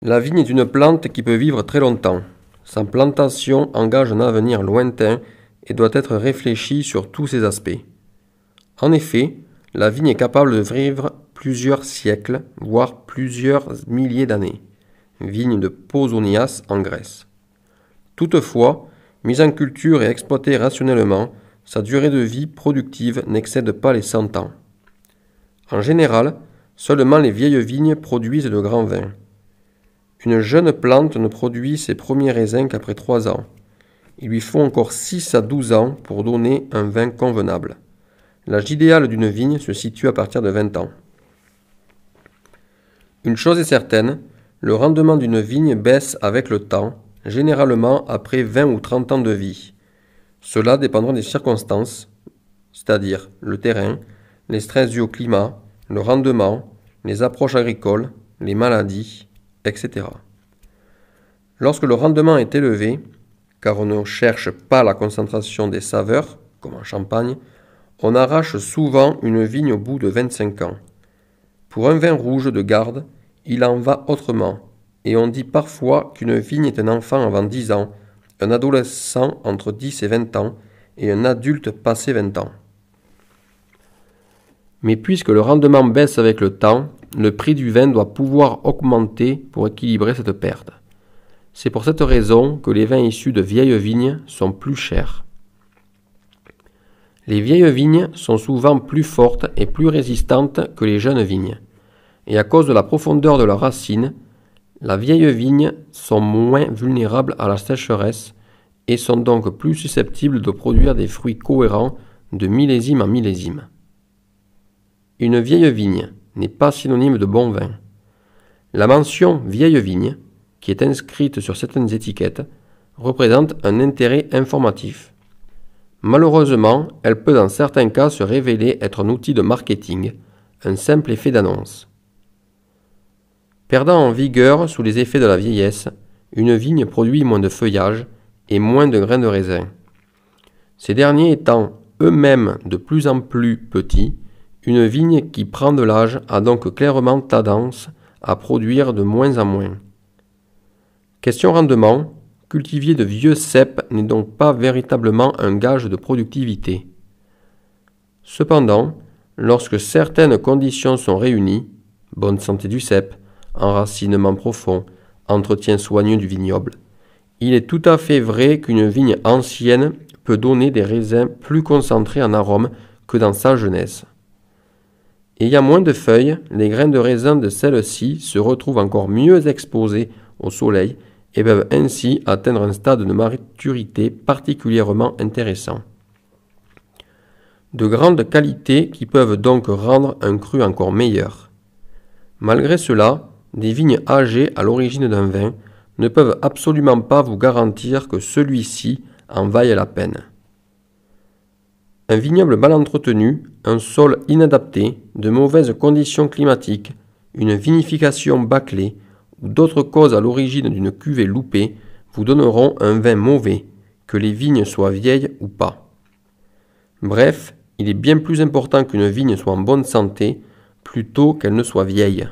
La vigne est une plante qui peut vivre très longtemps. Sa plantation engage un avenir lointain et doit être réfléchie sur tous ses aspects. En effet, la vigne est capable de vivre plusieurs siècles, voire plusieurs milliers d'années. Vigne de Pausanias en Grèce. Toutefois, mise en culture et exploitée rationnellement, sa durée de vie productive n'excède pas les 100 ans. En général, seulement les vieilles vignes produisent de grands vins. Une jeune plante ne produit ses premiers raisins qu'après 3 ans. Il lui faut encore 6 à 12 ans pour donner un vin convenable. L'âge idéal d'une vigne se situe à partir de 20 ans. Une chose est certaine, le rendement d'une vigne baisse avec le temps, généralement après 20 ou 30 ans de vie. Cela dépendra des circonstances, c'est-à-dire le terrain, les stress dus au climat, le rendement, les approches agricoles, les maladies, etc. Lorsque le rendement est élevé, car on ne cherche pas la concentration des saveurs, comme en Champagne, on arrache souvent une vigne au bout de 25 ans. Pour un vin rouge de garde, il en va autrement, et on dit parfois qu'une vigne est un enfant avant 10 ans, un adolescent entre 10 et 20 ans, et un adulte passé 20 ans. Mais puisque le rendement baisse avec le temps, le prix du vin doit pouvoir augmenter pour équilibrer cette perte. C'est pour cette raison que les vins issus de vieilles vignes sont plus chers. Les vieilles vignes sont souvent plus fortes et plus résistantes que les jeunes vignes. Et à cause de la profondeur de leurs racines, les vieilles vignes sont moins vulnérables à la sécheresse et sont donc plus susceptibles de produire des fruits cohérents de millésime en millésime. Une vieille vigne n'est pas synonyme de bon vin. La mention « vieille vigne », qui est inscrite sur certaines étiquettes, représente un intérêt informatif. Malheureusement, elle peut dans certains cas se révéler être un outil de marketing, un simple effet d'annonce. Perdant en vigueur sous les effets de la vieillesse, une vigne produit moins de feuillage et moins de grains de raisin. Ces derniers étant eux-mêmes de plus en plus petits, une vigne qui prend de l'âge a donc clairement tendance à produire de moins en moins. Question rendement, cultiver de vieux cèpes n'est donc pas véritablement un gage de productivité. Cependant, lorsque certaines conditions sont réunies, bonne santé du cep, enracinement profond, entretien soigneux du vignoble, il est tout à fait vrai qu'une vigne ancienne peut donner des raisins plus concentrés en arômes que dans sa jeunesse. Ayant moins de feuilles, les grains de raisin de celles-ci se retrouvent encore mieux exposés au soleil et peuvent ainsi atteindre un stade de maturité particulièrement intéressant. De grandes qualités qui peuvent donc rendre un cru encore meilleur. Malgré cela, des vignes âgées à l'origine d'un vin ne peuvent absolument pas vous garantir que celui-ci en vaille la peine. Un vignoble mal entretenu, un sol inadapté, de mauvaises conditions climatiques, une vinification bâclée ou d'autres causes à l'origine d'une cuvée loupée vous donneront un vin mauvais, que les vignes soient vieilles ou pas. Bref, il est bien plus important qu'une vigne soit en bonne santé plutôt qu'elle ne soit vieille.